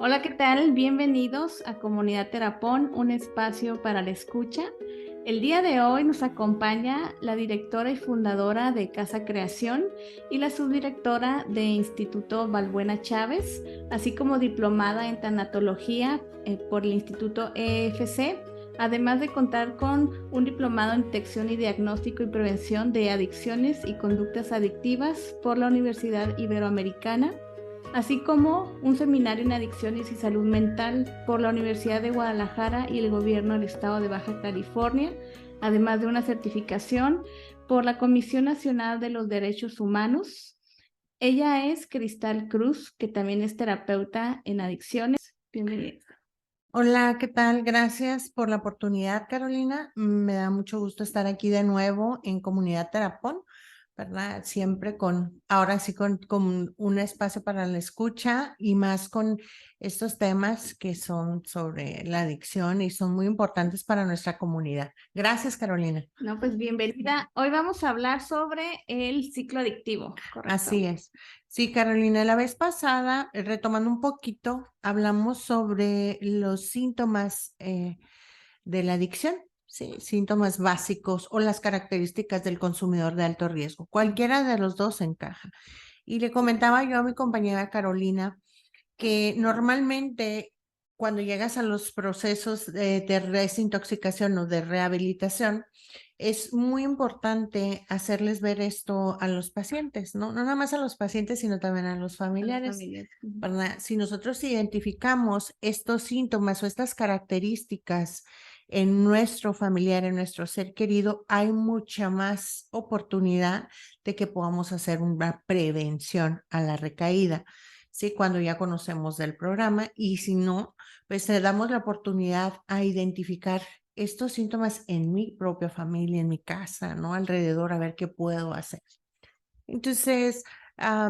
Hola, ¿qué tal? Bienvenidos a Comunidad Terapón, un espacio para la escucha. El día de hoy nos acompaña la directora y fundadora de Casa Creación y la subdirectora de Instituto Balbuena Chávez, así como diplomada en tanatología por el Instituto EFC, además de contar con un diplomado en detección y diagnóstico y prevención de adicciones y conductas adictivas por la Universidad Iberoamericana, así como un seminario en adicciones y salud mental por la Universidad de Guadalajara y el gobierno del estado de Baja California, además de una certificación por la Comisión Nacional de los Derechos Humanos. Ella es Cristal Cruz, que también es terapeuta en adicciones. Bienvenida. Hola, ¿qué tal? Gracias por la oportunidad, Carolina. Me da mucho gusto estar aquí de nuevo en Comunidad Terapón, ¿verdad? Siempre ahora sí con un espacio para la escucha y más con estos temas que son sobre la adicción y son muy importantes para nuestra comunidad. Gracias, Carolina. No, pues bienvenida. Hoy vamos a hablar sobre el ciclo adictivo, ¿correcto? Así es. Sí, Carolina, la vez pasada, retomando un poquito, hablamos sobre los síntomas de la adicción, sí, síntomas básicos o las características del consumidor de alto riesgo. Cualquiera de los dos encaja. Y le comentaba yo a mi compañera Carolina que normalmente cuando llegas a los procesos de desintoxicación o de rehabilitación, es muy importante hacerles ver esto a los pacientes, ¿no? No nada más a los pacientes, sino también a los familiares, ¿verdad? Si nosotros identificamos estos síntomas o estas características en nuestro familiar, en nuestro ser querido, hay mucha más oportunidad de que podamos hacer una prevención a la recaída. Sí, cuando ya conocemos del programa y si no, pues le damos la oportunidad a identificar estos síntomas en mi propia familia, en mi casa, ¿no? Alrededor, a ver qué puedo hacer. Entonces,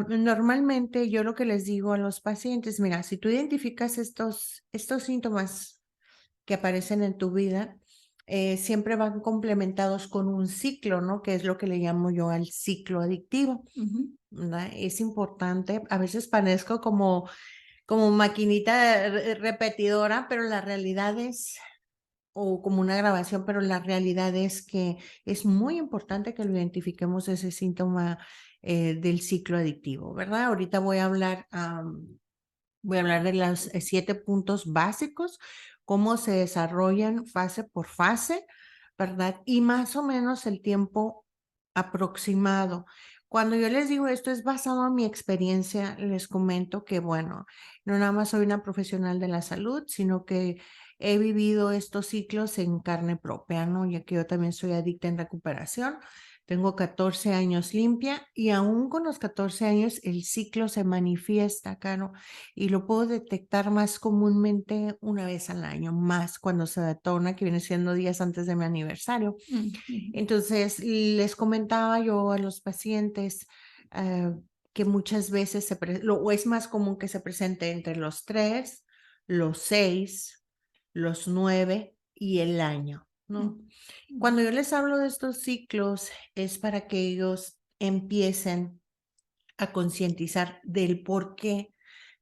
normalmente yo lo que les digo a los pacientes, mira, si tú identificas estos síntomas que aparecen en tu vida, siempre van complementados con un ciclo, ¿no? Que es lo que le llamo yo al ciclo adictivo. ¿Verdad? Es importante, a veces parezco como maquinita repetidora, pero la realidad es, o como una grabación, pero la realidad es que es muy importante que lo identifiquemos ese síntoma del ciclo adictivo, ¿verdad? Ahorita voy a hablar de los 7 puntos básicos, cómo se desarrollan fase por fase, ¿verdad? Y más o menos el tiempo aproximado. Cuando yo les digo esto es basado en mi experiencia, les comento que, bueno, no nada más soy una profesional de la salud, sino que he vivido estos ciclos en carne propia, ¿no? Ya que yo también soy adicta en recuperación. Tengo 14 años limpia y aún con los 14 años el ciclo se manifiesta, Caro, y lo puedo detectar más comúnmente una vez al año, más cuando se detona, que viene siendo días antes de mi aniversario. Entonces, les comentaba yo a los pacientes eh, que muchas veces o es más común que se presente entre los 3, los 6, los 9 y el año, ¿no? Cuando yo les hablo de estos ciclos es para que ellos empiecen a concientizar del porqué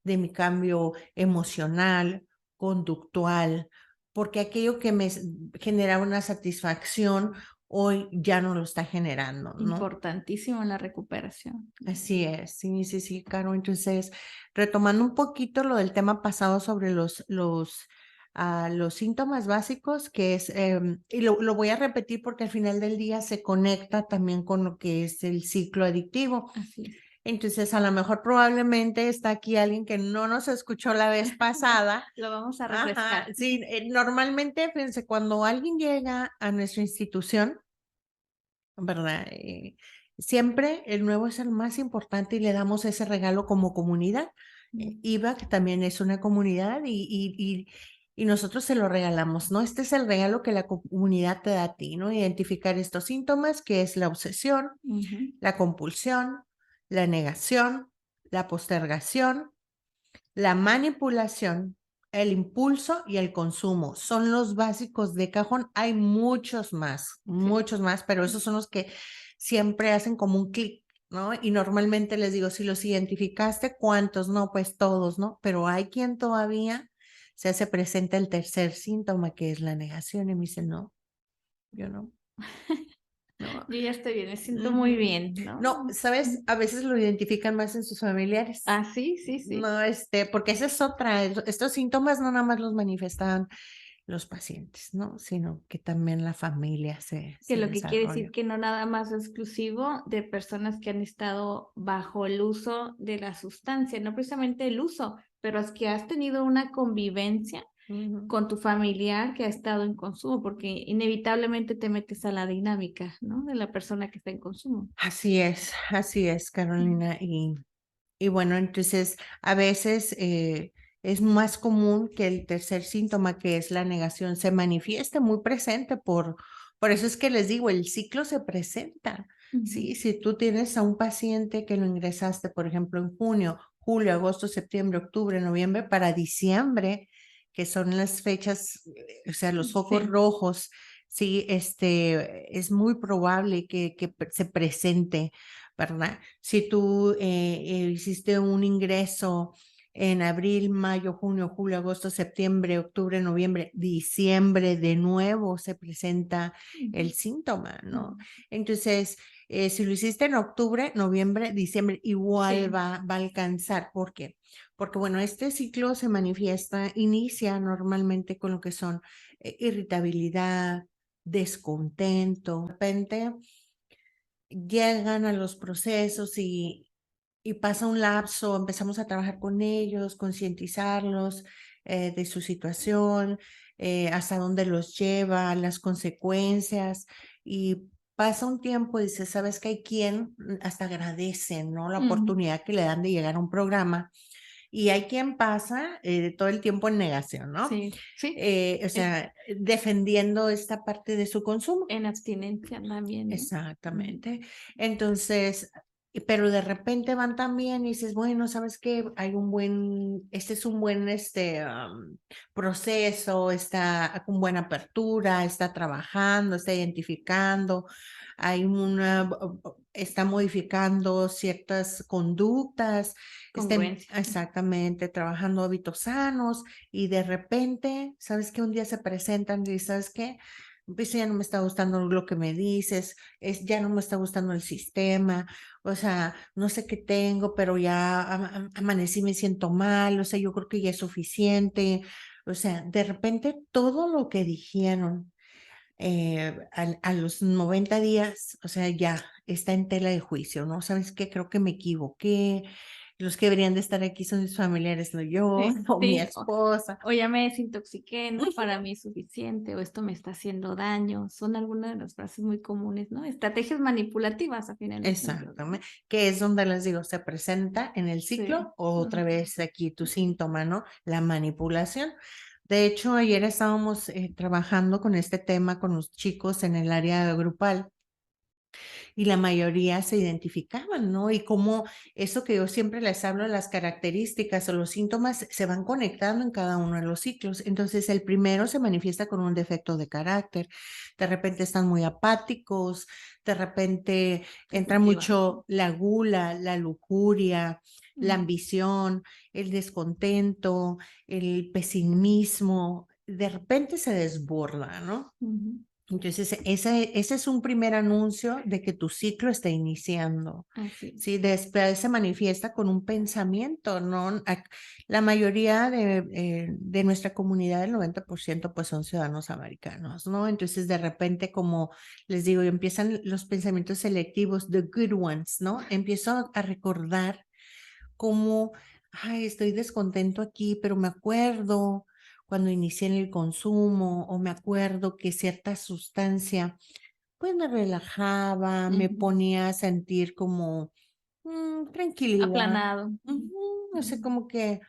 de mi cambio emocional, conductual, porque aquello que me generaba una satisfacción hoy ya no lo está generando, ¿no? Importantísimo en la recuperación. Así es, sí, sí, sí, Caro. Entonces, retomando un poquito lo del tema pasado sobre los síntomas básicos, que es, y lo voy a repetir porque al final del día se conecta también con lo que es el ciclo adictivo. Así es. Entonces, a lo mejor probablemente está aquí alguien que no nos escuchó la vez pasada. Lo vamos a Ajá, refrescar. sí, normalmente, fíjense, cuando alguien llega a nuestra institución, ¿verdad? Siempre el nuevo es el más importante y le damos ese regalo como comunidad. IVA, que también es una comunidad y nosotros se lo regalamos, ¿no? Este es el regalo que la comunidad te da a ti, ¿no? Identificar estos síntomas, que es la obsesión, la compulsión, la negación, la postergación, la manipulación, el impulso y el consumo. Son los básicos de cajón. Hay muchos más, pero esos son los que siempre hacen como un clic ¿no? Y normalmente les digo, si los identificaste, ¿cuántos? No, pues todos, ¿no? Pero hay quien todavía se hace presente el tercer síntoma, que es la negación, y me dice, no, yo no, no. Yo ya estoy bien, me siento muy Ujú. bien, ¿no? No, ¿sabes? A veces lo identifican más en sus familiares. Ah, sí, sí, sí. No, porque esa es otra, estos síntomas no nada más los manifestan los pacientes, ¿no? Sino que también la familia Que se lo que quiere decir desarrolla. que no nada más es exclusivo de personas que han estado bajo el uso de la sustancia, no precisamente el uso, pero es que has tenido una convivencia Ujú. con tu familiar que ha estado en consumo, porque inevitablemente te metes a la dinámica, ¿no? De la persona que está en consumo. Así es, Carolina. Y bueno, entonces a veces es más común que el tercer síntoma, que es la negación, se manifieste muy presente por eso es que les digo, el ciclo se presenta. Sí, Ujú. si tú tienes a un paciente que lo ingresaste, por ejemplo, en junio, julio, agosto, septiembre, octubre, noviembre, para diciembre, que son las fechas, o sea, los focos Sí. rojos, sí, es muy probable que se presente, ¿verdad? Si tú hiciste un ingreso en abril, mayo, junio, julio, agosto, septiembre, octubre, noviembre, diciembre, de nuevo se presenta el Ujú. síntoma, ¿no? Ujú. Entonces, si lo hiciste en octubre, noviembre, diciembre, igual Sí, va a alcanzar. ¿Por qué? Porque, bueno, este ciclo se manifiesta, inicia normalmente con lo que son irritabilidad, descontento, de repente llegan a los procesos y pasa un lapso, empezamos a trabajar con ellos, concientizarlos de su situación, hasta dónde los lleva, las consecuencias, y pasa un tiempo y dice, ¿sabes que hay quien hasta agradece, ¿no? La ujú, oportunidad que le dan de llegar a un programa, y hay quien pasa todo el tiempo en negación, ¿no? sí, sí. O Es sea, defendiendo esta parte de su consumo. en abstinencia también, ¿no? Ujú. Exactamente. Entonces, pero de repente van también y dices, bueno, ¿sabes qué? Este es un buen proceso, está con buena apertura, está trabajando, está identificando, está modificando ciertas conductas, Congruencia. exactamente trabajando hábitos sanos, y de repente, ¿sabes qué? Un día se presentan y ¿sabes qué? Pues ya no me está gustando lo que me dices, ya no me está gustando el sistema, o sea, no sé qué tengo, pero ya amanecí, me siento mal, o sea, yo creo que ya es suficiente, o sea, de repente todo lo que dijeron a los 90 días, o sea, ya está en tela de juicio, ¿no? ¿Sabes qué? Creo que me equivoqué, los que deberían de estar aquí son mis familiares, no yo, Sí, o mi sí. esposa. O ya me desintoxiqué, ¿no? Para mí es suficiente, o esto me está haciendo daño. Son algunas de las frases muy comunes, ¿no? Estrategias manipulativas a final de cuentas, ¿no? Exactamente, que es donde les digo, se presenta en el Sí. ciclo, otra Ujú. vez aquí tu síntoma, ¿no? La manipulación. De hecho, ayer estábamos trabajando con este tema con los chicos en el área grupal, y la mayoría se identificaban, ¿no? Y cómo eso que yo siempre les hablo, las características o los síntomas se van conectando en cada uno de los ciclos. Entonces, el primero se manifiesta con un defecto de carácter. De repente están muy apáticos, de repente entra Efectiva. mucho la gula, la lujuria, la Ujú. ambición, el descontento, el pesimismo. De repente se desborda, ¿no? Ujú. Entonces, ese es un primer anuncio de que tu ciclo está iniciando. Así es. Sí, después se manifiesta con un pensamiento, ¿no? La mayoría de nuestra comunidad, el 90%, pues son ciudadanos americanos, ¿no? Entonces, de repente, como les digo, empiezan los pensamientos selectivos, the good ones, ¿no? Empiezo a recordar cómo, ay, estoy descontento aquí, pero me acuerdo cuando inicié en el consumo, o me acuerdo que cierta sustancia pues me relajaba, me Ujú. ponía a sentir como tranquilidad. Aplanado. Ujú, no sé, Ujú. como que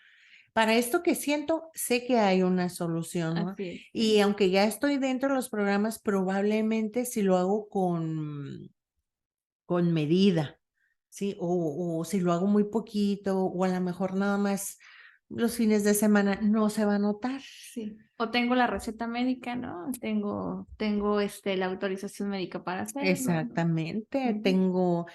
para esto que siento, sé que hay una solución, ¿no? Así es. Y aunque ya estoy dentro de los programas, probablemente si lo hago con medida, ¿sí? O si lo hago muy poquito, o a lo mejor nada más los fines de semana, no se va a notar. Sí. O tengo la receta médica, ¿no? Tengo la autorización médica para hacerlo, ¿no? Exactamente, Ujú.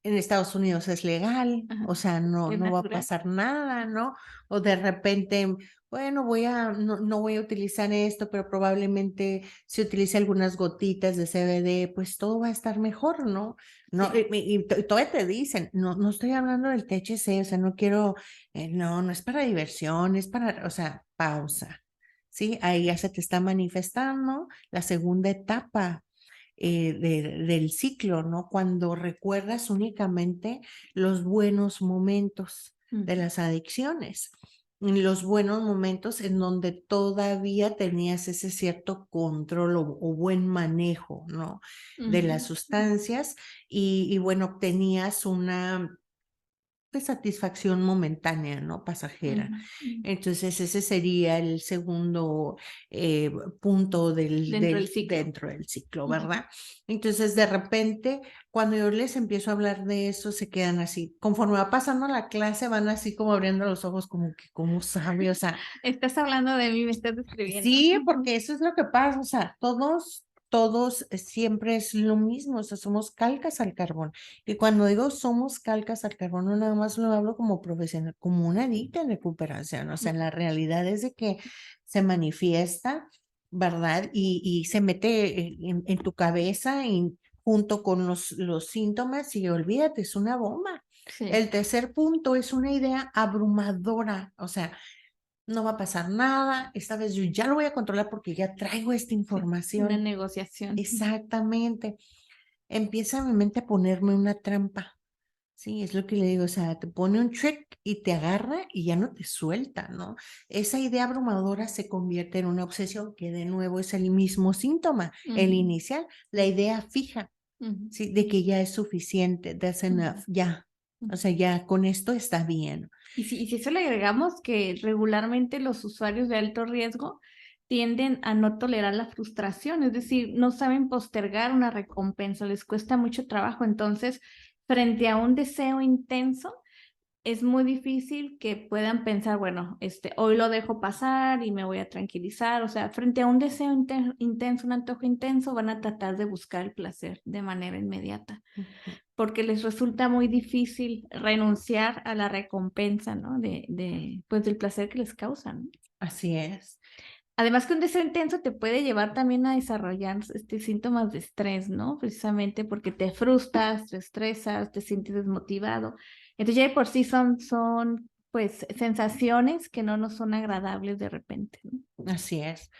en Estados Unidos es legal, Ajá, o sea, no, es no va a natural. pasar nada, ¿no? O de repente, bueno, no voy a utilizar esto, pero probablemente si utilice algunas gotitas de CBD, pues todo va a estar mejor, ¿no? No, Sí. y todavía te dicen, no estoy hablando del THC, o sea, no quiero, no es para diversión, es para, o sea, pausa. Sí, ahí ya se te está manifestando la segunda etapa del ciclo, ¿no? Cuando recuerdas únicamente los buenos momentos de Ujú, las adicciones, en los buenos momentos en donde todavía tenías ese cierto control o buen manejo, ¿no? De las ujú, sustancias y bueno, obtenías una de satisfacción momentánea, ¿no? Pasajera. ujú, ujú. Entonces, ese sería el segundo eh, punto Dentro del ciclo. dentro del ciclo, Ujú. ¿verdad? Entonces, de repente, cuando yo les empiezo a hablar de eso, se quedan así. Conforme va pasando la clase, van así como abriendo los ojos, como que, ¿cómo sabe? O sea, Estás hablando de mí, me estás describiendo. sí, porque eso es lo que pasa, o sea, todos siempre es lo mismo, o sea, somos calcas al carbón. Y cuando digo somos calcas al carbón, no nada más lo hablo como profesional, como una adicta en recuperación, o sea, la realidad es de que se manifiesta, ¿verdad? Y se mete en tu cabeza y junto con los síntomas y olvídate, es una bomba. Sí, El tercer punto es una idea abrumadora, o sea, no va a pasar nada, esta vez yo ya lo voy a controlar porque ya traigo esta sí, una información. negociación. Exactamente. Empieza mi mente a ponerme una trampa. Sí, es lo que le digo, o sea, te pone un trick y te agarra y ya no te suelta, ¿no? Esa idea abrumadora se convierte en una obsesión, que de nuevo es el mismo síntoma, el Ujú, inicial, la idea fija, ujú, ¿sí? De que ya es suficiente, that's enough, ujú, ya. O ujú. sea, ya con esto está bien. Y si eso le agregamos que regularmente los usuarios de alto riesgo tienden a no tolerar la frustración, es decir, no saben postergar una recompensa, les cuesta mucho trabajo. Entonces, frente a un deseo intenso, es muy difícil que puedan pensar, bueno, hoy lo dejo pasar y me voy a tranquilizar. O sea, frente a un deseo intenso, un antojo intenso, van a tratar de buscar el placer de manera inmediata, Ujú. porque les resulta muy difícil renunciar a la recompensa, ¿no? Pues del placer que les causa, ¿no? Así es. Además que un deseo intenso te puede llevar también a desarrollar síntomas de estrés, ¿no? Precisamente porque te frustras, te estresas, te sientes desmotivado. Entonces ya de por sí son pues sensaciones que no nos son agradables de repente, ¿no? Así es.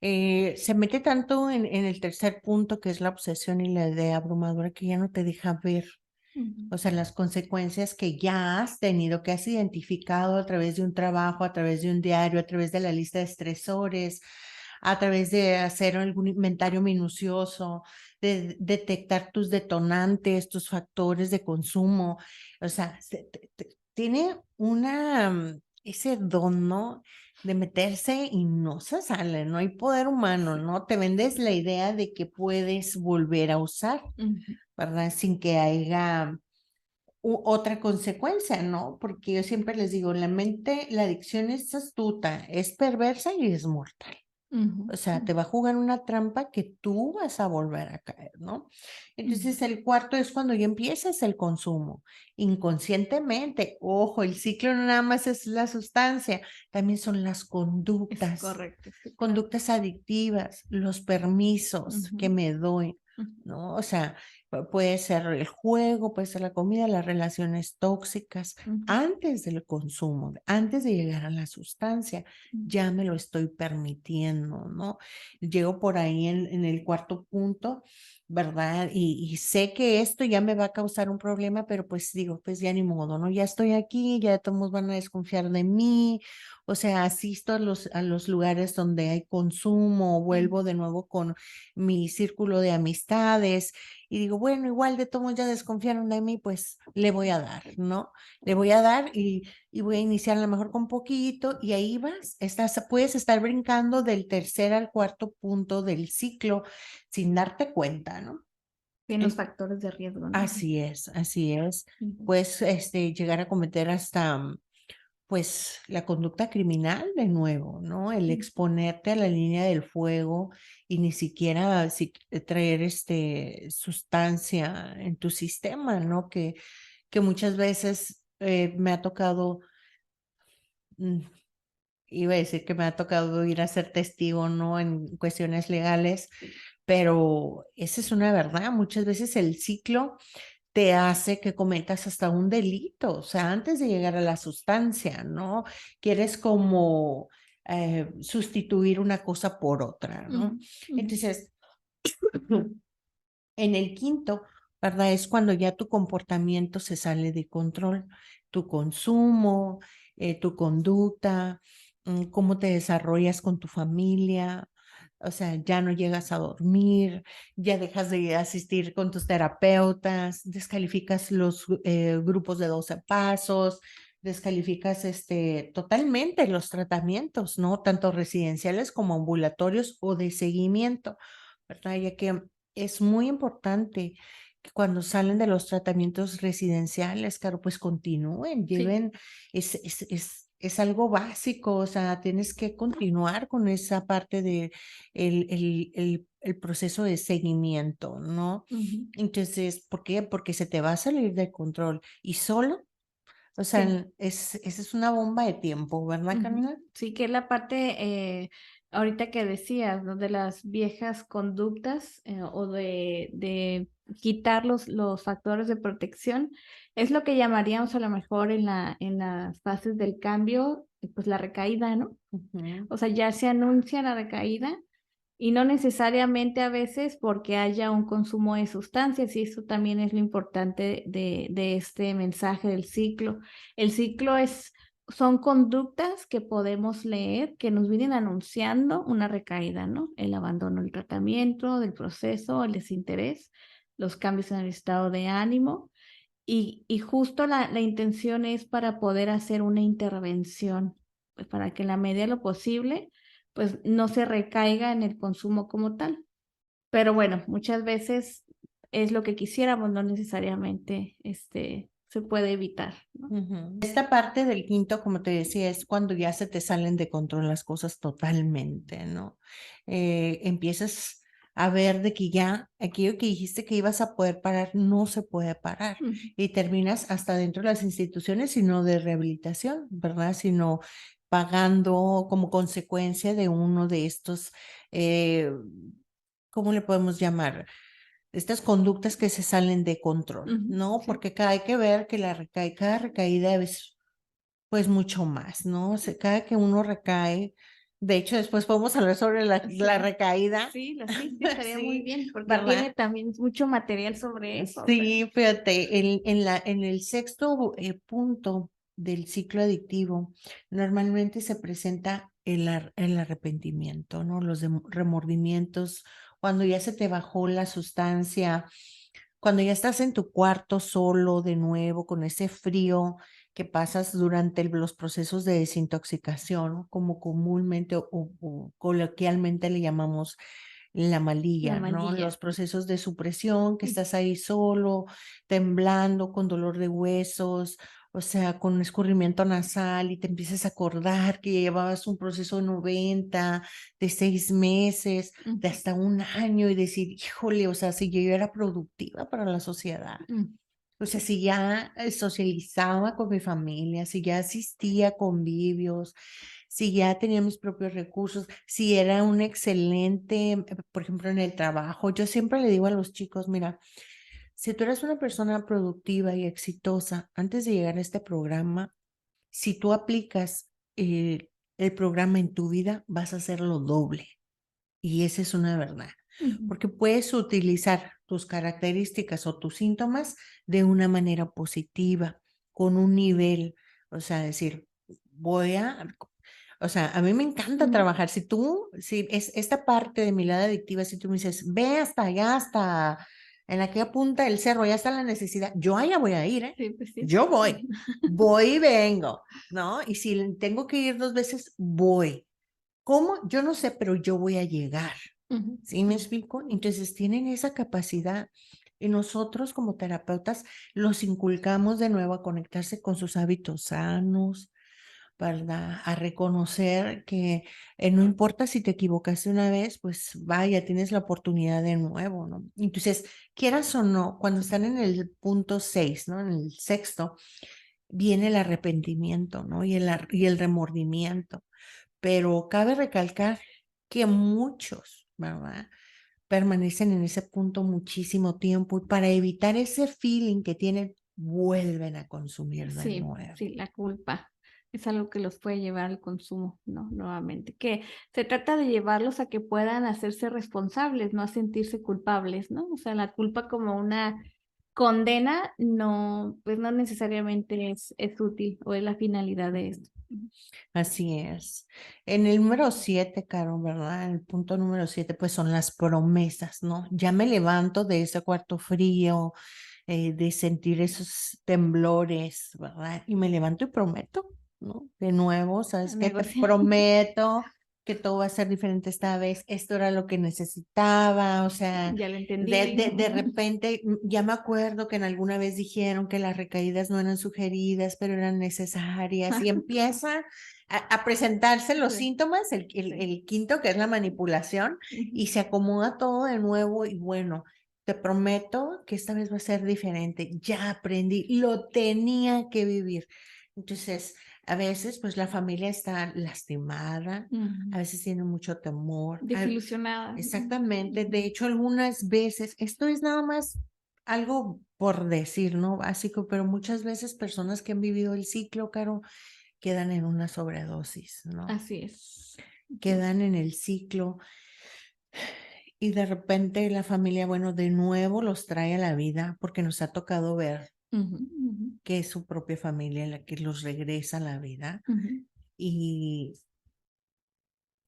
Se mete tanto en el tercer punto, que es la obsesión y la idea abrumadora, que ya no te deja ver, Ujú, o sea, las consecuencias que ya has tenido, que has identificado a través de un trabajo, a través de un diario, a través de la lista de estresores, a través de hacer algún inventario minucioso, de detectar tus detonantes, tus factores de consumo. O sea, tiene ese don, ¿no? De meterse y no se sale, no hay poder humano, sí. ¿no? Te vendes la idea de que puedes volver a usar, Ujú, ¿verdad? Sin que haya otra consecuencia, ¿no? Porque yo siempre les digo, la mente, la adicción es astuta, es perversa y es mortal. ujú, O sea, te va a jugar una trampa que tú vas a volver a caer, ¿no? ujú. Entonces, el cuarto es cuando ya empiezas el consumo, inconscientemente. Ojo, el ciclo no nada más es la sustancia, también son las Es conductas, correcto, sí, claro. conductas adictivas, los permisos Ujú, que me doy, ujú, ¿no? O sea, puede ser el juego, puede ser la comida, las relaciones tóxicas, ujú, antes del consumo, antes de llegar a la sustancia ujú. ya me lo estoy permitiendo, ¿no? Llego por ahí en el cuarto punto, ¿verdad? Y sé que esto ya me va a causar un problema, pero pues digo, pues ya ni modo, ¿no? Ya estoy aquí, ya de todos van a desconfiar de mí, o sea, asisto a los lugares donde hay consumo, vuelvo de nuevo con mi círculo de amistades y digo, bueno, igual de todos ya desconfiaron de mí, pues le voy a dar, ¿no? Le voy a dar y voy a iniciar a lo mejor con poquito y ahí vas, puedes estar brincando del tercer al cuarto punto del ciclo sin darte cuenta, ¿no? Tienen los En- factores de riesgo, ¿no? Así es, así es. Ujú. Puedes llegar a cometer hasta pues la conducta criminal de nuevo, ¿no? El exponerte a la línea del fuego y ni siquiera traer sustancia en tu sistema, ¿no? Que muchas veces me ha tocado, mm, iba a decir que me ha tocado ir a ser testigo, ¿no? En cuestiones legales, pero esa es una verdad. Muchas veces el ciclo te hace que cometas hasta un delito, o sea, antes de llegar a la sustancia, ¿no? Quieres como sustituir una cosa por otra, ¿no? Ujú, ujú. Entonces, en el quinto, ¿verdad? Es cuando ya tu comportamiento se sale de control, tu consumo, tu conducta, cómo te desarrollas con tu familia, o sea, ya no llegas a dormir, ya dejas de asistir con tus terapeutas, descalificas los grupos de 12 pasos, descalificas totalmente los tratamientos, ¿no? Tanto residenciales como ambulatorios o de seguimiento, ¿verdad? Ya que es muy importante que cuando salen de los tratamientos residenciales, claro, pues continúen, Sí. lleven, es algo básico, o sea, tienes que continuar con esa parte de el proceso de seguimiento, ¿no? Ujú. Entonces, ¿por qué? Porque se te va a salir de control y solo, o Sí. sea, esa es una bomba de tiempo, ¿verdad, Ujú. Camila? Sí, que es la parte, ahorita que decías, ¿no? De las viejas conductas o de quitar los factores de protección, es lo que llamaríamos a lo mejor en las fases del cambio, pues la recaída, ¿no? Ujú, O sea, ya se anuncia la recaída y no necesariamente a veces porque haya un consumo de sustancias, y eso también es lo importante de este mensaje del ciclo. El ciclo son conductas que podemos leer que nos vienen anunciando una recaída, ¿no? El abandono del tratamiento, del proceso, el desinterés, los cambios en el estado de ánimo. Y justo la intención es para poder hacer una intervención, pues para que en la medida de lo posible, pues no se recaiga en el consumo como tal. Pero bueno, muchas veces es lo que quisiéramos, no necesariamente se puede evitar, ¿no? ujú. Esta parte del quinto, como te decía, es cuando ya se te salen de control las cosas totalmente, ¿no? Empiezas a ver de que ya aquello que dijiste que ibas a poder parar, no se puede parar. Ujú. Y terminas hasta dentro de las instituciones, sino de rehabilitación, ¿verdad? Sino pagando como consecuencia de uno de estos, eh, ¿cómo le podemos llamar? Estas conductas que se salen de control, Ujú, ¿no? sí. Porque hay que ver que cada recaída es pues mucho más, ¿no? O sea, cada que uno recae, de hecho, después podemos hablar sobre la Sí, recaída, sí, estaría muy sí, bien, porque tiene ¿verdad? también mucho material sobre eso. O sea. Sí, fíjate, en el sexto punto del ciclo adictivo, normalmente se presenta el arrepentimiento, ¿no? Los remordimientos, cuando ya se te bajó la sustancia, cuando ya estás en tu cuarto solo de nuevo, con ese frío que pasas durante los procesos de desintoxicación, ¿no? Como comúnmente o coloquialmente le llamamos la La malilla, ¿no? malilla. Los procesos de supresión, que estás ahí solo, temblando, con dolor de huesos, o sea, con escurrimiento nasal y te empiezas a acordar que llevabas un proceso de 90, de 6 meses, de Ujú, hasta un año y decir, híjole, o sea, si yo era productiva para la sociedad. ujú, O sea, si ya socializaba con mi familia, si ya asistía a convivios, si ya tenía mis propios recursos, si era un excelente, por ejemplo, en el trabajo. Yo siempre le digo a los chicos, mira, si tú eres una persona productiva y exitosa, antes de llegar a este programa, si tú aplicas el programa en tu vida, vas a hacerlo doble. Y esa es una verdad, ujú, porque puedes utilizar tus características o tus síntomas de una manera positiva, con un nivel, o sea, decir, voy a, o sea, a mí me encanta ujú. trabajar. Si es esta parte de mi lado adictiva, si tú me dices, ve hasta allá, hasta en aquella punta del cerro, ya está la necesidad, yo allá voy a ir, ¿eh? Sí, pues sí. Yo voy y vengo, ¿no? Y si tengo que ir 2 veces, voy. ¿Cómo? Yo no sé, pero yo voy a llegar. Ujú, ¿Sí me explico? Entonces tienen esa capacidad y nosotros como terapeutas los inculcamos de nuevo a conectarse con sus hábitos sanos, ¿verdad? A reconocer que no importa si te equivocaste una vez, pues vaya, tienes la oportunidad de nuevo, ¿no? Entonces, quieras o no, cuando están en el punto 6, ¿no? En el sexto, viene el arrepentimiento, ¿no? Y el remordimiento. Pero cabe recalcar que muchos, ¿verdad? Permanecen en ese punto muchísimo tiempo y para evitar ese feeling que tienen, vuelven a consumir de Sí, nuevo. sí, la culpa es algo que los puede llevar al consumo, ¿no? Nuevamente, que se trata de llevarlos a que puedan hacerse responsables, no a sentirse culpables, ¿no? O sea, la culpa como una condena, no, pues no necesariamente es útil o es la finalidad de esto. Así es. En el número 7, Caro, ¿verdad? El punto número 7, pues son las promesas, ¿no? Ya me levanto de ese cuarto frío, de sentir esos temblores, ¿verdad? Y me levanto y prometo, ¿no? De nuevo, A ¿sabes qué? Te negociar. prometo que todo va a ser diferente esta vez. Esto era lo que necesitaba, o sea, Ya lo de, entendí. de, de repente, ya me acuerdo que en alguna vez dijeron que las recaídas no eran sugeridas, pero eran necesarias. Y empieza a presentarse los Sí, síntomas, el quinto, que es la manipulación, sí. y se acomoda todo de nuevo y bueno. Te prometo que esta vez va a ser diferente. Ya aprendí, lo tenía que vivir. Entonces, a veces, pues la familia está lastimada, a Ujú. veces tiene mucho temor. Desilusionada. Exactamente. De Ujú. hecho, algunas veces, esto es nada más algo por decir, ¿no? Básico, pero muchas veces personas que han vivido el ciclo, Caro, quedan en una sobredosis, ¿no? Así es. Ujú. Quedan en el ciclo y de repente la familia, bueno, de nuevo los trae a la vida porque nos ha tocado ver Ujú, ujú, que es su propia familia la que los regresa a la vida ujú. y,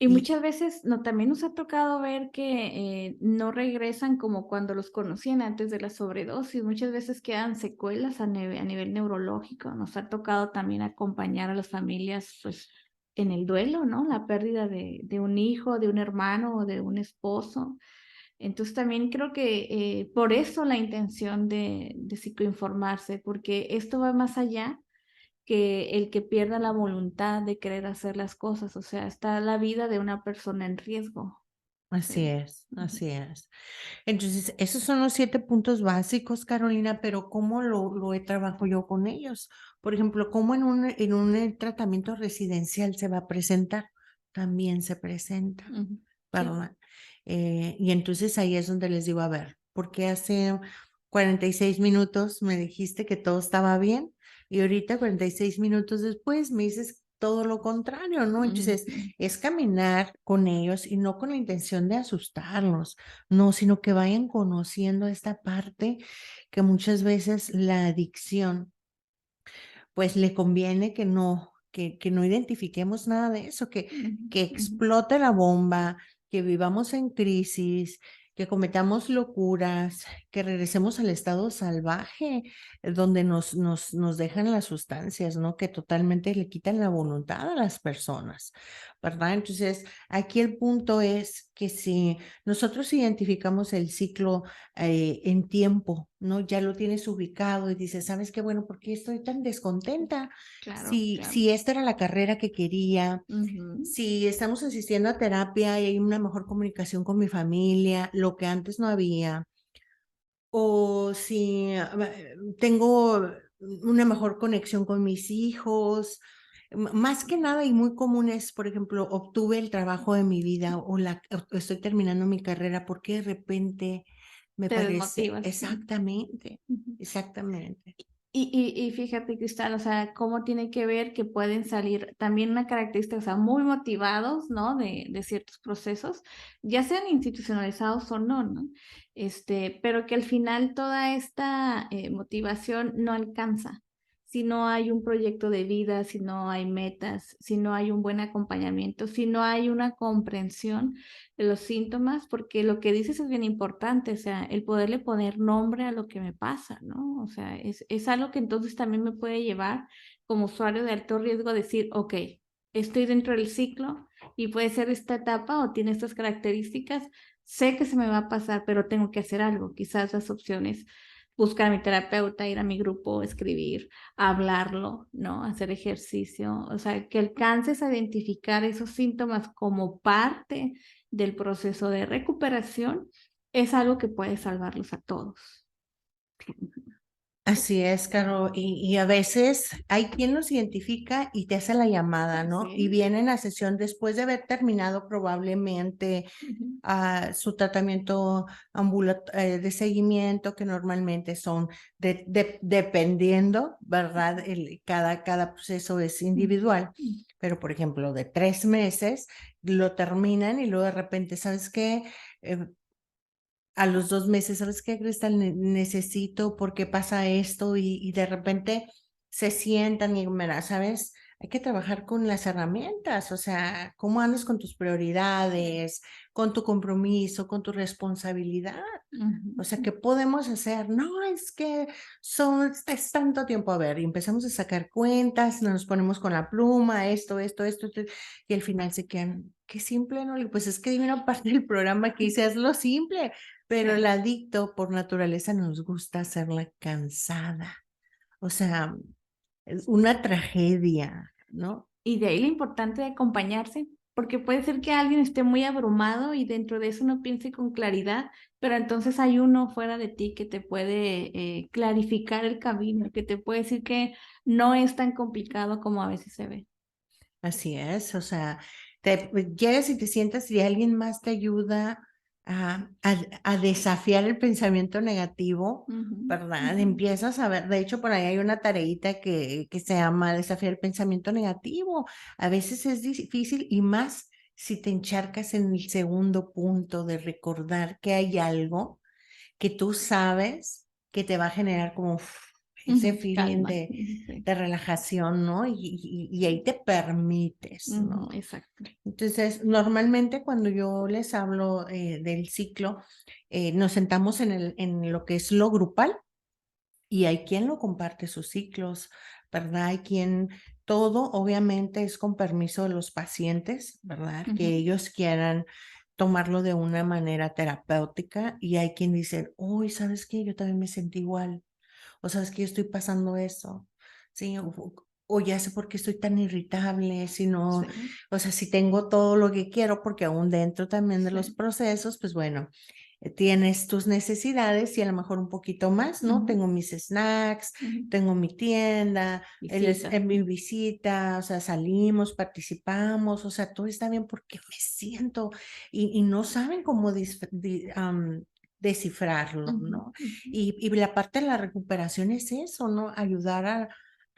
Y y muchas veces no, también nos ha tocado ver que no regresan como cuando los conocían antes de la sobredosis. Muchas veces quedan secuelas a nivel neurológico. Nos ha tocado también acompañar a las familias pues, en el duelo, ¿no? La pérdida de un hijo, de un hermano o de un esposo. Entonces también creo que por eso la intención de psicoinformarse, porque esto va más allá que el que pierda la voluntad de querer hacer las cosas, o sea, está la vida de una persona en riesgo. así Sí. es, Ujú. así es. Entonces, esos son los 7 puntos básicos, Carolina, pero ¿cómo lo he trabajado yo con ellos? Por ejemplo, ¿cómo en un tratamiento residencial se va a presentar? También se presenta, Ujú. Sí. ¿verdad? Y entonces ahí es donde les digo, a ver, ¿por qué hace 46 minutos me dijiste que todo estaba bien? Y ahorita 46 minutos después me dices todo lo contrario, ¿no? Entonces, Ujú. es caminar con ellos y no con la intención de asustarlos, no, sino que vayan conociendo esta parte que muchas veces la adicción, pues le conviene que no identifiquemos nada de eso, que, Ujú. que Ujú. explote la bomba, que vivamos en crisis, que cometamos locuras, que regresemos al estado salvaje, donde nos dejan las sustancias, ¿no? Que totalmente le quitan la voluntad a las personas, ¿verdad? Entonces, aquí el punto es que si nosotros identificamos el ciclo en tiempo, ¿no? Ya lo tienes ubicado y dices, ¿sabes qué? Bueno, ¿por qué estoy tan descontenta? Claro, claro. Si esta era la carrera que quería, Ujú. si estamos asistiendo a terapia y hay una mejor comunicación con mi familia, lo que antes no había, o si tengo una mejor conexión con mis hijos. Más que nada y muy común es, por ejemplo, obtuve el trabajo de mi vida o estoy terminando mi carrera porque de repente me Te parece desmotivas. Ujú. exactamente, Ujú. exactamente. Y fíjate, Cristal, o sea, cómo tiene que ver que pueden salir también una característica, o sea, muy motivados, ¿no? De ciertos procesos, ya sean institucionalizados o no, ¿no? Pero que al final toda esta motivación no alcanza. Si no hay un proyecto de vida, si no hay metas, si no hay un buen acompañamiento, si no hay una comprensión de los síntomas, porque lo que dices es bien importante, o sea, el poderle poner nombre a lo que me pasa, ¿no? O sea, es algo que entonces también me puede llevar como usuario de alto riesgo a decir, ok, estoy dentro del ciclo y puede ser esta etapa o tiene estas características, sé que se me va a pasar, pero tengo que hacer algo, quizás las opciones buscar a mi terapeuta, ir a mi grupo, escribir, hablarlo, ¿no? Hacer ejercicio, o sea, que alcances a identificar esos síntomas como parte del proceso de recuperación, es algo que puede salvarlos a todos. Así es, Caro, y a veces hay quien los identifica y te hace la llamada, ¿no? Y Sí. vienen a sesión después de haber terminado probablemente Ujú. su tratamiento de seguimiento, que normalmente son dependiendo, ¿verdad? Cada proceso es individual, Ujú. pero por ejemplo, de 3 meses lo terminan y luego de repente, ¿sabes qué? A los 2 meses, ¿sabes qué, Cristal? Necesito, ¿por qué pasa esto? Y de repente se sientan y, mira, ¿sabes? Hay que trabajar con las herramientas, o sea, cómo andas con tus prioridades, con tu compromiso, con tu responsabilidad. O sea, ¿qué podemos hacer? No, es que es tanto tiempo. A ver, y empezamos a sacar cuentas, nos ponemos con la pluma, esto, y al final se quedan, qué simple, ¿no? Pues es que hay una parte del programa que dice, hazlo simple, pero el Sí. adicto por naturaleza nos gusta hacerla cansada. O sea, es una tragedia, ¿no? Y de ahí lo importante de acompañarse, porque puede ser que alguien esté muy abrumado y dentro de eso no piense con claridad, pero entonces hay uno fuera de ti que te puede clarificar el camino, que te puede decir que no es tan complicado como a veces se ve. Así es, o sea, llegas y te sientas y alguien más te ayuda a desafiar el pensamiento negativo, Ujú, ¿verdad? ujú. Empiezas a ver, de hecho, por ahí hay una tareita que se llama desafiar el pensamiento negativo. A veces es difícil y más si te encharcas en el segundo punto de recordar que hay algo que tú sabes que te va a generar como ese Ujú, feeling calma. de, Ujú, sí. de relajación, ¿no? Y ahí te permites, Ujú, ¿no? exacto. Entonces, normalmente cuando yo les hablo del ciclo, nos sentamos en lo que es lo grupal y hay quien lo comparte sus ciclos, ¿verdad? Hay quien, todo obviamente es con permiso de los pacientes, ¿verdad? Que Ujú. ellos quieran tomarlo de una manera terapéutica y hay quien dice, uy, ¿sabes qué? Yo también me sentí igual, o sabes que yo estoy pasando eso, ¿sí? O ya sé por qué estoy tan irritable, si no, Sí, o sea, si tengo todo lo que quiero, porque aún dentro también de los sí. procesos, pues bueno, tienes tus necesidades y a lo mejor un poquito más, ¿no? Ujú, Tengo mis snacks, ujú. tengo mi tienda, Visitas. mi visita, o sea, salimos, participamos, o sea, todo está bien porque me siento y no saben cómo descifrarlo, Ujú, ¿no? ujú. Y la parte de la recuperación es eso, ¿no? Ayudar a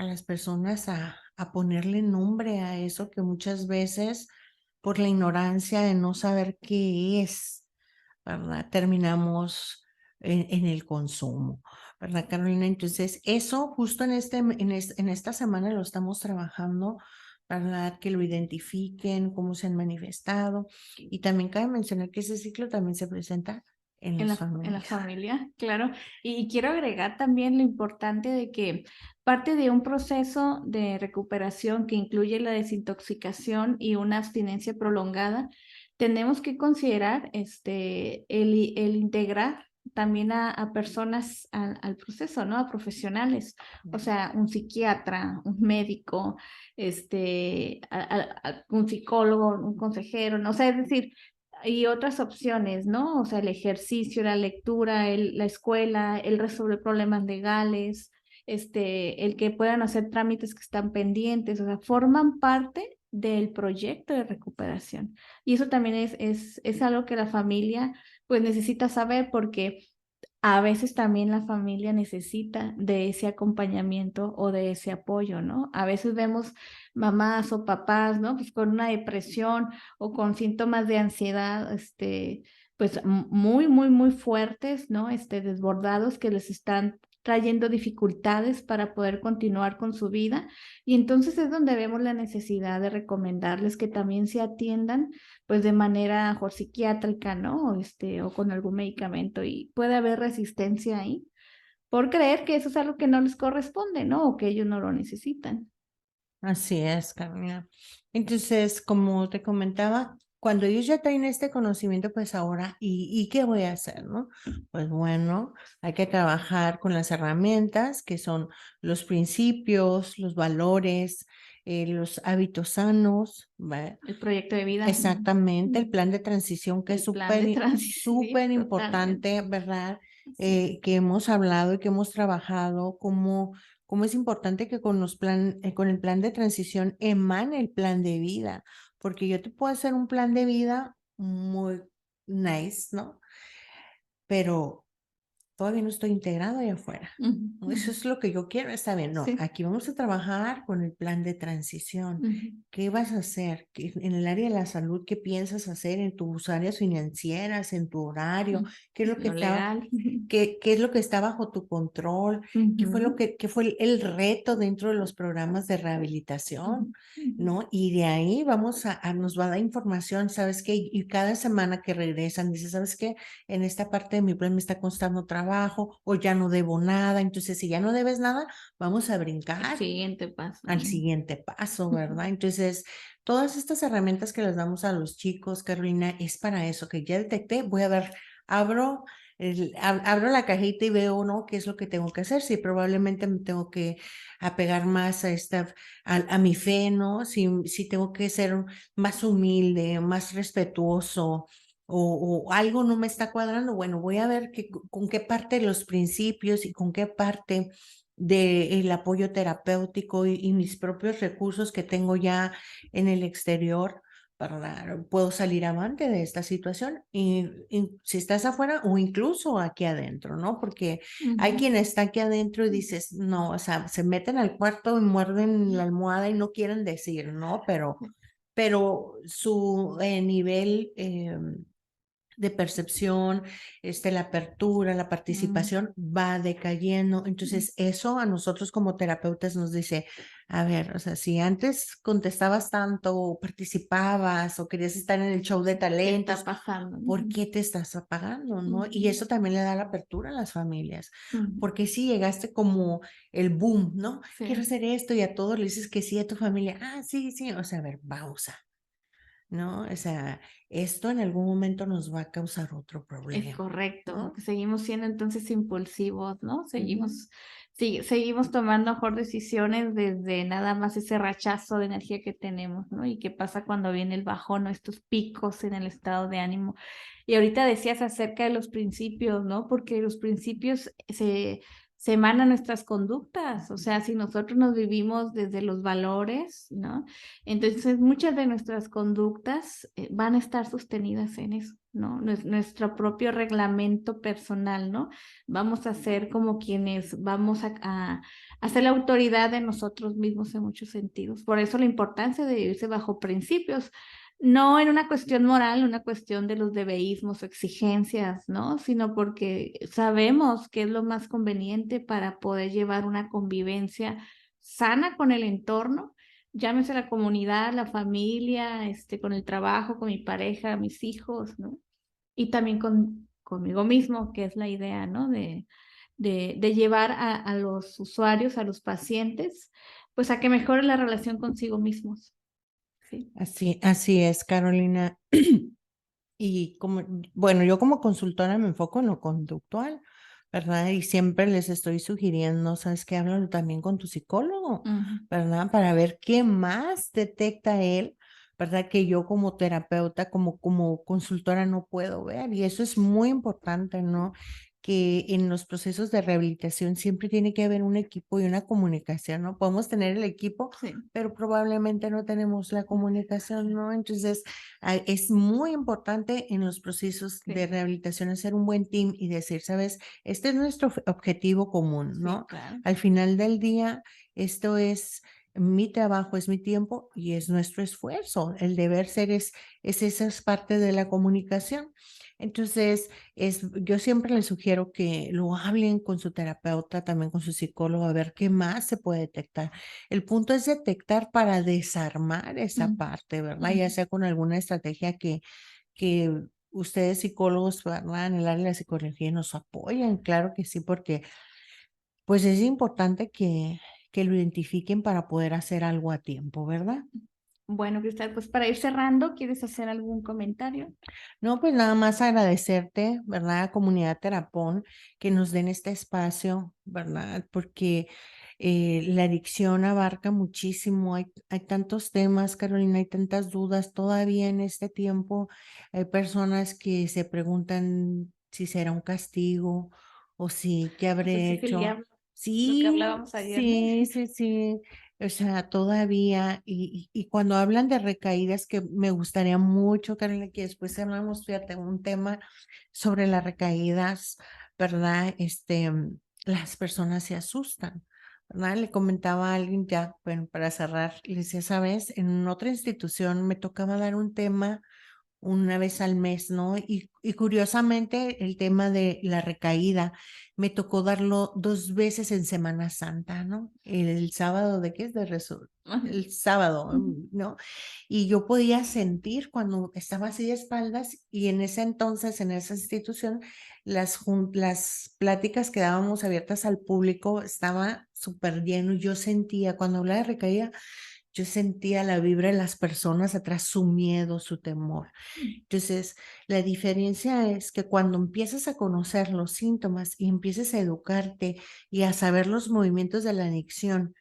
las personas a ponerle nombre a eso que muchas veces por la ignorancia de no saber qué es, ¿verdad? Terminamos en el consumo, ¿verdad, Carolina? Entonces, eso justo en esta semana lo estamos trabajando, ¿verdad? Que lo identifiquen, cómo se han manifestado. Y también cabe mencionar que ese ciclo también se presenta en las En la familias. familia, claro. Y quiero agregar también lo importante de que parte de un proceso de recuperación que incluye la desintoxicación y una abstinencia prolongada, tenemos que considerar el integrar también a personas al proceso, ¿no? A profesionales, o sea, un psiquiatra, un médico, un psicólogo, un consejero, ¿no? O sea, es decir, y otras opciones, ¿no? O sea, el ejercicio, la lectura, la escuela, el resolver problemas legales, el que puedan hacer trámites que están pendientes, o sea, forman parte del proyecto de recuperación. Y eso también es algo que la familia pues necesita saber porque a veces también la familia necesita de ese acompañamiento o de ese apoyo, ¿no? A veces vemos mamás o papás, ¿no? Pues con una depresión o con síntomas de ansiedad, pues muy, muy, muy fuertes, ¿no? Desbordados que les están trayendo dificultades para poder continuar con su vida. Y entonces es donde vemos la necesidad de recomendarles que también se atiendan pues de manera mejor psiquiátrica, ¿no? O con algún medicamento y puede haber resistencia ahí por creer que eso es algo que no les corresponde, ¿no? O que ellos no lo necesitan. Así es, Carolina. Entonces, como te comentaba, cuando ellos ya traen este conocimiento, pues ahora, ¿y qué voy a hacer, no? Pues bueno, hay que trabajar con las herramientas que son los principios, los valores, los hábitos sanos, ¿va? El proyecto de vida. Exactamente, el plan de transición que es El plan de transición, sí, súper totalmente. importante, ¿verdad? Sí. Que hemos hablado y que hemos trabajado, cómo es importante que con el plan de transición emane el plan de vida, porque yo te puedo hacer un plan de vida muy nice, ¿no? Pero todavía no estoy integrado allá afuera. Ujú, ¿No? Eso ujú. es lo que yo quiero, está bien. No, Sí. aquí vamos a trabajar con el plan de transición. Ujú. ¿Qué vas a hacer? En el área de la salud, ¿qué piensas hacer en tus áreas financieras, en tu horario? Mm. ¿Qué es lo que Lo está, legal. qué es lo que está bajo tu control? Ujú, ¿Qué fue el reto dentro de los programas de ujú, rehabilitación? ujú. ¿No? Y de ahí nos va a dar información, ¿sabes qué? Y cada semana que regresan, dice, ¿sabes qué? En esta parte de mi plan me está costando trabajo o ya no debo nada. Entonces, si ya no debes nada, vamos a El brincar siguiente paso. al siguiente paso, ¿verdad? Entonces, todas estas herramientas que les damos a los chicos, Carolina, es para eso, que ya detecté, voy a ver, abro, abro la cajita y veo, ¿no? ¿Qué es lo que tengo que hacer? Si probablemente me tengo que apegar más a mi fe, ¿no? Si tengo que ser más humilde, más respetuoso. O algo no me está cuadrando, bueno, voy a ver con qué parte de los principios y con qué parte del apoyo terapéutico y mis propios recursos que tengo ya en el exterior, puedo salir avante de esta situación y si estás afuera o incluso aquí adentro, ¿no? Porque hay Ujú. quien está aquí adentro y dices, no, o sea, se meten al cuarto y muerden la almohada y no quieren decir, ¿no? Pero su nivel de percepción, la apertura, la Mm, participación va decayendo. mm. Entonces, eso a nosotros como terapeutas nos dice, a ver, o sea, si antes contestabas tanto, o participabas o querías estar en el show de ¿Qué está talentos, pasando? ¿por Ujú, qué te estás apagando, no? Y ujú, eso también le da la apertura a las familias, ujú. porque si llegaste como el boom, ¿no? Quiero Sí, hacer esto y a todos le dices que sí a tu familia, ah, sí, sí, o sea, a ver, pausa. ¿No? O sea, esto en algún momento nos va a causar otro es problema, correcto, ¿no? porque seguimos siendo entonces impulsivos, ¿no? Ujú. Seguimos tomando mejor decisiones desde nada más ese rechazo de energía que tenemos, ¿no? Y qué pasa cuando viene el bajón o estos picos en el estado de ánimo. Y ahorita decías acerca de los principios, ¿no? Porque los principios se emanan nuestras conductas, o sea, si nosotros nos vivimos desde los valores, ¿no? Entonces, muchas de nuestras conductas van a estar sostenidas en eso, ¿no? Nuestro propio reglamento personal, ¿no? Vamos a ser como quienes vamos a ser la autoridad de nosotros mismos en muchos sentidos. Por eso la importancia de vivirse bajo principios, no en una cuestión moral, una cuestión de los debeísmos o exigencias, ¿no? Sino porque sabemos que es lo más conveniente para poder llevar una convivencia sana con el entorno, llámese la comunidad, la familia, con el trabajo, con mi pareja, mis hijos, ¿no? Y también conmigo mismo, que es la idea, ¿no? De llevar a los usuarios, a los pacientes, pues a que mejoren la relación consigo mismos, ¿sí? Así es, Carolina. Y bueno, yo como consultora me enfoco en lo conductual, ¿verdad? Y siempre les estoy sugiriendo, ¿sabes qué? Háblalo también con tu psicólogo, Ujú, ¿verdad? Para ver qué más detecta él, ¿verdad? Que yo como terapeuta, como consultora no puedo ver. Y eso es muy importante, ¿no? Que en los procesos de rehabilitación siempre tiene que haber un equipo y una comunicación, ¿no? Podemos tener el equipo, sí, pero probablemente no tenemos la comunicación, ¿no? Entonces, es muy importante en los procesos de sí, rehabilitación hacer un buen team y decir, sabes, este es nuestro objetivo común, sí, ¿no? claro. Al final del día, esto es mi trabajo, es mi tiempo y es nuestro esfuerzo. El deber ser esa es parte de la comunicación. Entonces, yo siempre les sugiero que lo hablen con su terapeuta, también con su psicólogo, a ver qué más se puede detectar. El punto es detectar para desarmar esa Mm, parte, ¿verdad? Ya mm. sea con alguna estrategia que ustedes psicólogos, ¿verdad? En el área de la psicología nos apoyan, claro que sí, porque pues es importante que lo identifiquen para poder hacer algo a tiempo, ¿verdad? Bueno, Cristal, pues para ir cerrando, ¿quieres hacer algún comentario? No, pues nada más agradecerte, ¿verdad? Comunidad Terapón, que nos den este espacio, ¿verdad? Porque la adicción abarca muchísimo, hay tantos temas, Carolina, hay tantas dudas todavía en este tiempo. Hay personas que se preguntan si será un castigo o si, ¿qué O sea, habré sí es el hecho? diablo, lo que Sí, hablábamos ayer, ¿no? sí, sí, sí. O sea, todavía, y cuando hablan de recaídas, que me gustaría mucho, Carolina, que después hablamos, fíjate, un tema sobre las recaídas, ¿verdad? Las personas se asustan, ¿verdad? Le comentaba a alguien ya, bueno, para cerrar, le decía, sabes, en otra institución me tocaba dar un tema una vez al mes, ¿no? Y curiosamente el tema de la recaída me tocó darlo 2 veces en Semana Santa, ¿no? El sábado de qué es de Ajá. el sábado, Ujú. ¿no? Y yo podía sentir cuando estaba así de espaldas y en ese entonces, en esa institución, las pláticas que dábamos abiertas al público estaba súper lleno. Yo sentía, cuando hablaba de recaída, yo sentía la vibra de las personas atrás, su miedo, su temor. Entonces, la diferencia es que cuando empiezas a conocer los síntomas y empieces a educarte y a saber los movimientos de la adicción,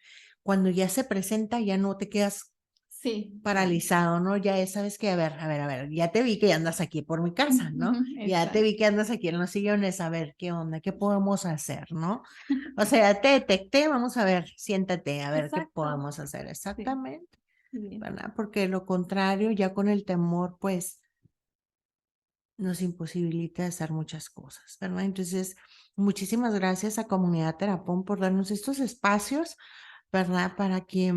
cuando ya se presenta, ya no te quedas Sí, claro. paralizado, ¿no? Ya sabes que, a ver, ya te vi que andas aquí por mi casa, ¿no? Ujú, Ya te exacto, vi que andas aquí en los sillones, a ver, ¿qué onda? ¿Qué podemos hacer, no? O sea, ya te detecté, vamos a ver, siéntate, a ver qué exacto. podemos hacer Sí, exactamente, bien. ¿verdad? Porque lo contrario, ya con el temor, pues nos imposibilita hacer muchas cosas, ¿verdad? Entonces, muchísimas gracias a Comunidad Terapón por darnos estos espacios, ¿verdad? Para que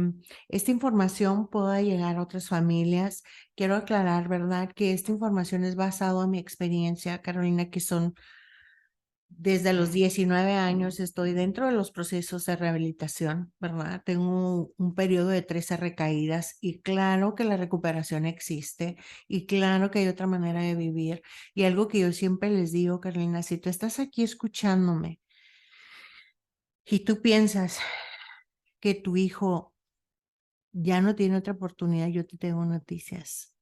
esta información pueda llegar a otras familias. Quiero aclarar, ¿verdad? Que esta información es basada en mi experiencia, Carolina, que son desde los 19 años estoy dentro de los procesos de rehabilitación, ¿verdad? Tengo un periodo de 13 recaídas y claro que la recuperación existe y claro que hay otra manera de vivir. Y algo que yo siempre les digo, Carolina, si tú estás aquí escuchándome y tú piensas que tu hijo ya no tiene otra oportunidad, yo te tengo noticias.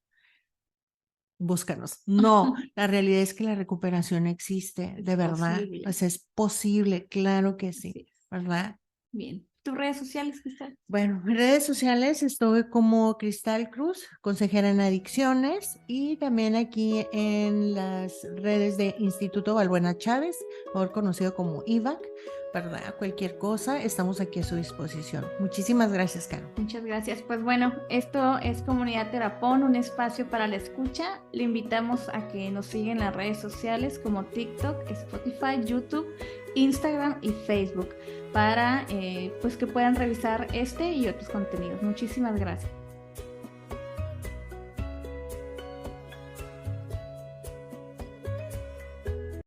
Búscanos. No, la realidad es que la recuperación existe, Es de verdad. O posible. sea, es posible, claro que sí, Así es. ¿verdad? Bien. ¿Tus redes sociales, Cristal? Bueno, en redes sociales estoy como Cristal Cruz, consejera en adicciones, y también aquí en las redes de Instituto Balbuena Chávez, mejor conocido como IVAC, ¿verdad? Cualquier cosa, estamos aquí a su disposición. Muchísimas gracias, Caro. Muchas gracias. Pues bueno, esto es Comunidad Terapón, un espacio para la escucha. Le invitamos a que nos siga en las redes sociales como TikTok, Spotify, YouTube, Instagram y Facebook para pues que puedan revisar este y otros contenidos. Muchísimas gracias.